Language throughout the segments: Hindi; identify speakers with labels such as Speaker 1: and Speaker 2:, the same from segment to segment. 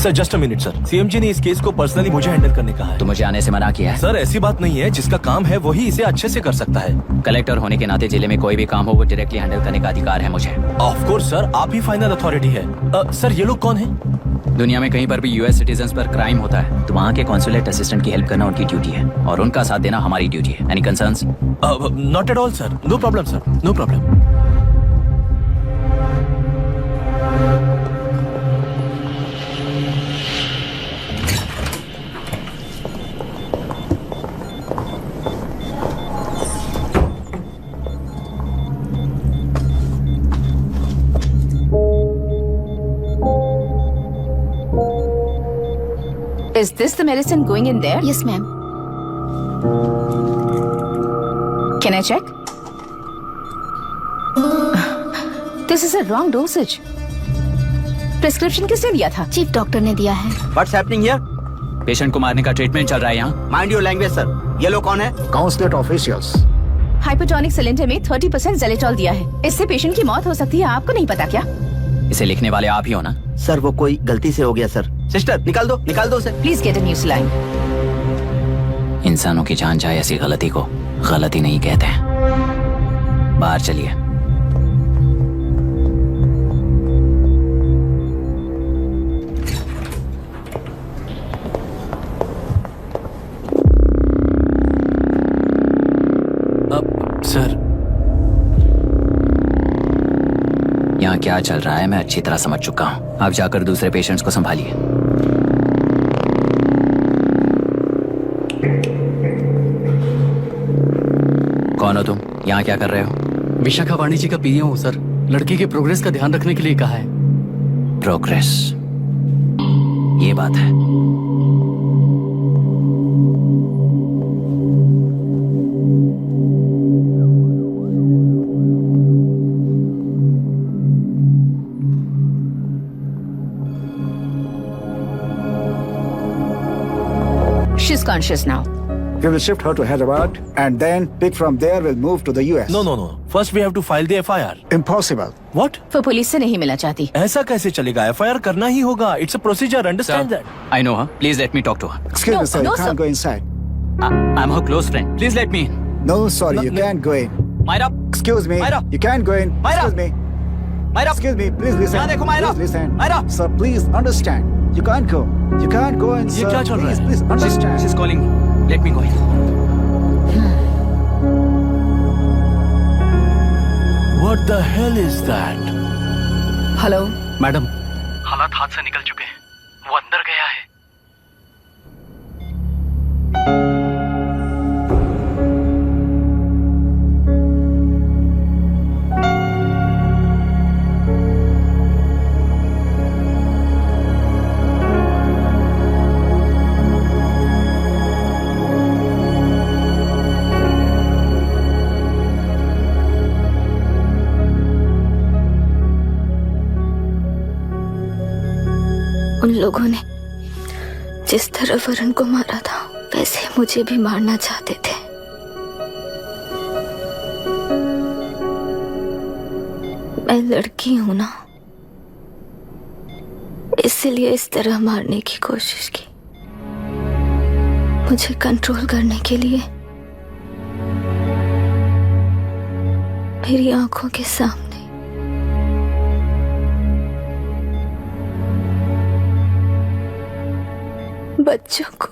Speaker 1: Sir just a minute sir, CMG ने इस केस को पर्सनली मुझे हैंडल करने कहा है।
Speaker 2: तो मुझे आने से मना किया है?
Speaker 1: सर ऐसी बात नहीं है, जिसका काम है वही इसे अच्छे से कर सकता है।
Speaker 2: कलेक्टर होने के नाते जिले में कोई भी काम हो वो डायरेक्टली हैंडल करने का अधिकार है मुझे।
Speaker 1: ऑफ कोर्स सर, आप ही फाइनल अथॉरिटी है। सर ये लोग कौन है?
Speaker 2: दुनिया में कहीं पर भी यूएस सिटीजन्स पर क्राइम होता है तो वहाँ के कॉन्सुलेट असिस्टेंट की हेल्प करना उनकी ड्यूटी है और उनका साथ देना हमारी ड्यूटी है। Any concerns?
Speaker 1: Not at all sir, no problem sir, no problem.
Speaker 3: Is this the medicine going in there?
Speaker 4: Yes, ma'am.
Speaker 3: Can I check? This is a wrong dosage. Prescription किसने दिया था?
Speaker 4: चीफ डॉक्टर ने दिया है।
Speaker 5: What's happening here?
Speaker 2: पेशेंट को मारने का ट्रीटमेंट चल रहा है यहाँ।
Speaker 5: Mind your language, sir. ये लोग कौन है?
Speaker 6: Consulate officials.
Speaker 3: हाइपोटोनिक सिलेंडर में 30% ज़ेलेटॉल दिया है। इससे पेशेंट की मौत हो सकती है, आपको नहीं पता क्या?
Speaker 2: इसे लिखने वाले आप ही हो ना?
Speaker 5: सर वो कोई गलती से हो गया सर। सिस्टर निकाल दो उसे।
Speaker 3: Please get a new saline.
Speaker 2: इंसानों की जान जाए ऐसी गलती को गलती नहीं कहते हैं। बाहर चलिए।
Speaker 1: सर
Speaker 2: यहाँ क्या चल रहा है मैं अच्छी तरह समझ चुका हूँ। आप जाकर दूसरे पेशेंट्स को संभालिए। कौन हो तुम? यहाँ क्या कर रहे हो?
Speaker 7: विशाखा वाणिज्य का पीए हूँ सर। लड़की के प्रोग्रेस का ध्यान रखने के लिए कहा है।
Speaker 2: प्रोग्रेस, ये बात है।
Speaker 3: She's conscious now.
Speaker 6: We will shift her to Hyderabad and then pick from there. We'll move to the US.
Speaker 1: No. First we have to file the FIR.
Speaker 6: Impossible.
Speaker 1: What?
Speaker 3: वो पुलिस से नहीं मिलना चाहती।
Speaker 1: ऐसा कैसे चलेगा? FIR करना ही होगा। It's a procedure. Understand that?
Speaker 2: I know her. Please let me talk to her.
Speaker 6: Excuse
Speaker 3: No,
Speaker 6: me, sir.
Speaker 3: no,
Speaker 6: You can't
Speaker 3: sir.
Speaker 6: go inside.
Speaker 2: I'm her close friend. Please let me in.
Speaker 6: No, sorry. You can't go in.
Speaker 2: Myra,
Speaker 6: Excuse me.
Speaker 5: Myra.
Speaker 6: You can't go in.
Speaker 5: Myra.
Speaker 6: Excuse me.
Speaker 5: Myra,
Speaker 6: Excuse me. Please listen.
Speaker 5: यहाँ देखो Myra.
Speaker 6: Please listen.
Speaker 5: Myra.
Speaker 6: Sir, please understand. You can't go. You can't go in,
Speaker 1: ये
Speaker 6: sir.
Speaker 1: क्या चल रहा है?
Speaker 6: Please understand.
Speaker 2: she's calling me. Let me go in.
Speaker 1: What the hell is that?
Speaker 3: Hello.
Speaker 7: Madam,
Speaker 8: हालात हाथ से निकल चुके हैं। वो अंदर गया है।
Speaker 4: उन लोगों ने जिस तरह वरुण को मारा था वैसे मुझे भी मारना चाहते थे। मैं लड़की हूं ना, इसलिए इस तरह मारने की कोशिश की। मुझे कंट्रोल करने के लिए मेरी आंखों के सामने बच्चों को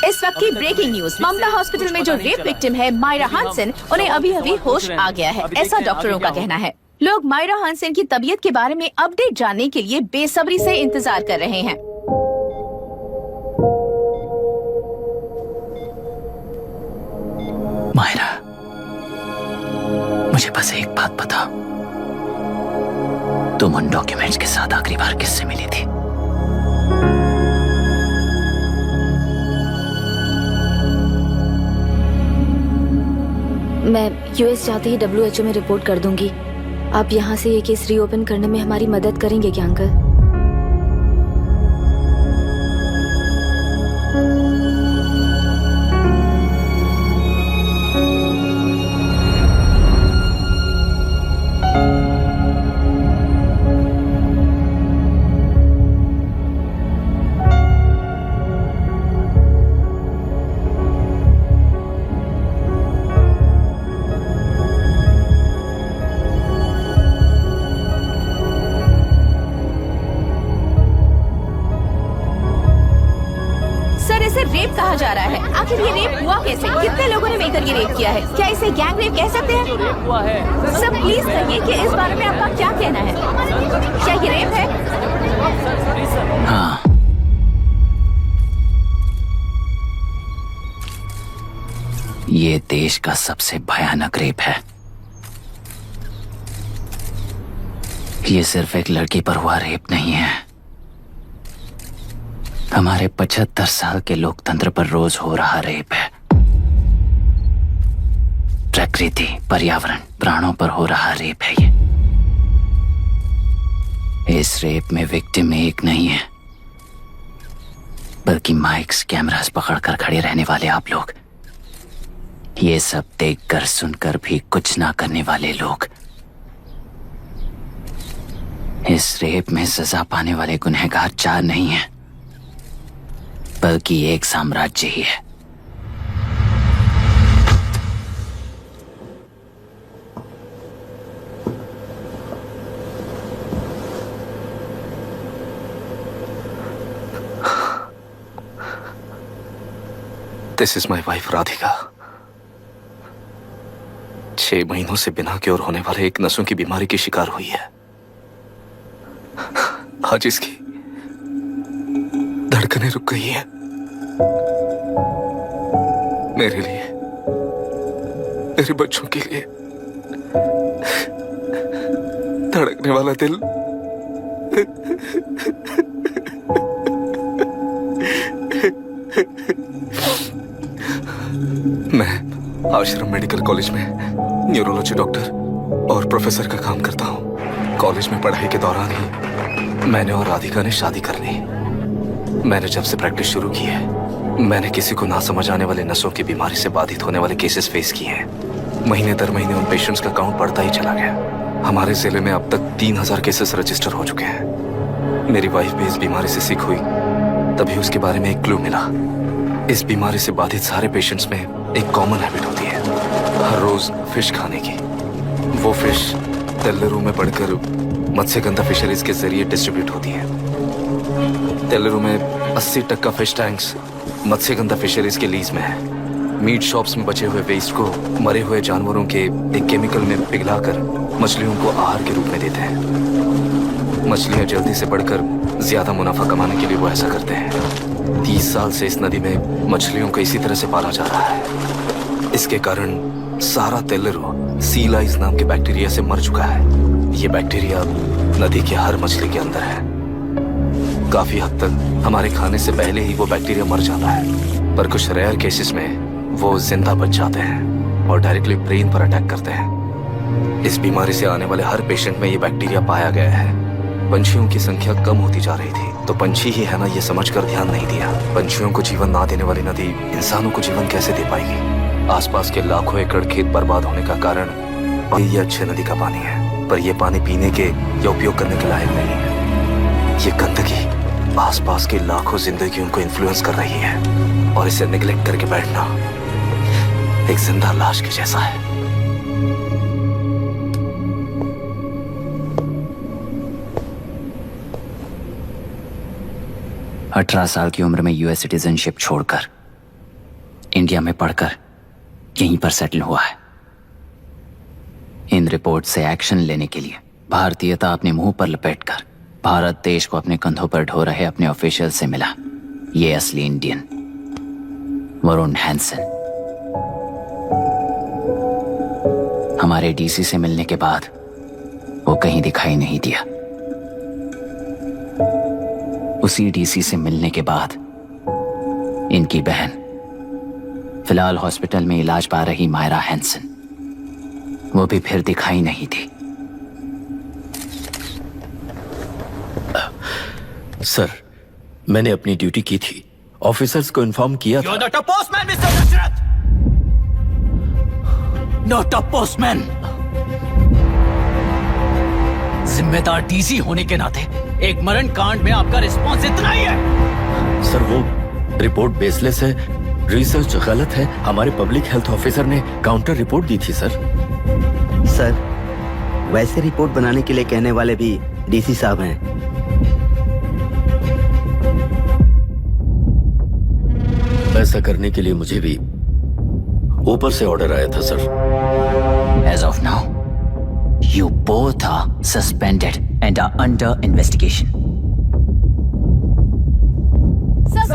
Speaker 3: इस वक्त की ब्रेकिंग न्यूज। ममता हॉस्पिटल में जो रेप विक्टिम है मायरा हानसन, उन्हें अभी अभी होश आ गया है, ऐसा डॉक्टरों का कहना है। लोग मायरा हानसन की तबीयत के बारे में अपडेट जानने के लिए बेसब्री से इंतजार कर रहे हैं।
Speaker 2: मायरा, मुझे बस एक बात बता, तुम उन डॉक्यूमेंट्स के साथ आखिरी बार किससे मिली थी?
Speaker 4: मैं यूएस जाते ही WHO में रिपोर्ट कर दूंगी। आप यहाँ से ये केस रीओपन करने में हमारी मदद करेंगे क्या अंकल?
Speaker 3: इसे रेप कहा जा रहा है। आखिर ये रेप हुआ कैसे? कितने लोगों ने मिलकर ये रेप किया है? क्या इसे गैंग रेप कह सकते हैं? सब प्लीज कहिए कि इस बारे में आपका क्या कहना है? क्या ये रेप है?
Speaker 2: हाँ, ये देश का सबसे भयानक रेप है। ये सिर्फ एक लड़की पर हुआ रेप नहीं है, हमारे 75 साल के लोकतंत्र पर रोज हो रहा रेप है। प्रकृति, पर्यावरण, प्राणों पर हो रहा रेप है ये। इस रेप में विक्टिम एक नहीं है, बल्कि माइक्स, कैमरास पकड़कर खड़े रहने वाले आप लोग, ये सब देखकर सुनकर भी कुछ ना करने वाले लोग। इस रेप में सजा पाने वाले गुनहगार 4 नहीं हैं, बल्कि एक साम्राज्य ही है।
Speaker 9: This is my wife Radhika. 6 महीनों से बिना क्योर होने वाले एक नसों की बीमारी की शिकार हुई है। आज इसकी धड़कनें रुक गई है। मेरे लिए, मेरे बच्चों के लिए धड़कने वाला दिल मैं आश्रम मेडिकल कॉलेज में न्यूरोलॉजी डॉक्टर और प्रोफेसर का काम करता हूँ। कॉलेज में पढ़ाई के दौरान ही मैंने और राधिका ने शादी कर ली। मैंने जब से प्रैक्टिस शुरू की है, मैंने किसी को ना समझ आने वाले नसों की बीमारी से बाधित होने वाले केसेस फेस किए हैं। महीने दर महीने उन पेशेंट्स का काउंट बढ़ता ही चला गया। हमारे जिले में अब तक 3000 केसेस रजिस्टर हो चुके हैं। मेरी वाइफ भी इस बीमारी से सिक हुई, तभी उसके बारे में एक क्लू मिला। इस बीमारी से बाधित सारे पेशेंट्स में एक कॉमन हैबिट होती है, हर रोज फिश खाने की। वो फिश तेल्लेरू में पड़कर मत्स्यगंधा फिशरीज के जरिए डिस्ट्रीब्यूट होती है। तेल्लेरू में 80% फिश टैंक्स मत्स्यगंधा फिशरीज के लीज में है। मीट शॉप्स में बचे हुए वेस्ट को मरे हुए जानवरों के एक केमिकल में पिघलाकर मछलियों को आहार के रूप में देते हैं। मछलियां जल्दी से बढ़कर ज्यादा मुनाफा कमाने के लिए वो ऐसा करते हैं। 30 साल से इस नदी में मछलियों को इसी तरह से पाला जा रहा है। इसके कारण सारा तेल्लेरू सी लाइस नाम के बैक्टीरिया से मर चुका है। ये बैक्टीरिया नदी के हर मछली के अंदर है। काफी हद तक हमारे खाने से पहले ही वो बैक्टीरिया मर जाता है, पर कुछ रेयर केसेस में वो जिंदा बच जाते हैं और डायरेक्टली ब्रेन पर अटैक करते हैं। इस बीमारी से आने वाले हर पेशेंट में ये बैक्टीरिया पाया गया है। पंछियों की संख्या कम होती जा रही थी, तो पंछी ही है ना ये समझकर ध्यान नहीं दिया। पंछियों को जीवन ना देने वाली नदी इंसानों को जीवन कैसे दे पाएगी? आसपास के लाखों एकड़ खेत बर्बाद होने का कारण ये अच्छे नदी का पानी है, पर यह पानी पीने के या उपयोग करने के लायक नहीं है। ये गंदगी आसपास की लाखों जिंदगियों को इन्फ्लुएंस कर रही है, और इसे निगलेक्ट करके बैठना एक जिंदा लाश के जैसा है।
Speaker 2: अठारह साल की उम्र में यूएस सिटीजनशिप छोड़कर इंडिया में पढ़कर यहीं पर सेटल हुआ है। इन रिपोर्ट से एक्शन लेने के लिए भारतीयता अपने मुंह पर लपेटकर भारत देश को अपने कंधों पर ढो रहे अपने ऑफिशियल से मिला ये असली इंडियन वरुण हैंसन। हमारे डीसी से मिलने के बाद वो कहीं दिखाई नहीं दिया। उसी डीसी से मिलने के बाद इनकी बहन फिलहाल हॉस्पिटल में इलाज पा रही मायरा हैंसन, वो भी फिर दिखाई नहीं दी।
Speaker 1: सर, मैंने अपनी ड्यूटी की थी, ऑफिसर्स को इन्फॉर्म किया था।
Speaker 2: You're not a postman, Mr. Dashrath! Not a postman! जिम्मेदार डीसी होने के नाते एक मरण कांड में आपका रिस्पॉन्स इतना ही है।
Speaker 1: सर, वो रिपोर्ट बेसलेस है, रिसर्च गलत है। हमारे पब्लिक हेल्थ ऑफिसर ने काउंटर रिपोर्ट दी थी। सर
Speaker 5: वैसे रिपोर्ट बनाने के लिए कहने वाले भी डीसी साहब हैं।
Speaker 1: ऐसा करने के लिए मुझे भी ऊपर से ऑर्डर आया था sir.
Speaker 2: As of now, you both are suspended and are under investigation.
Speaker 3: Sir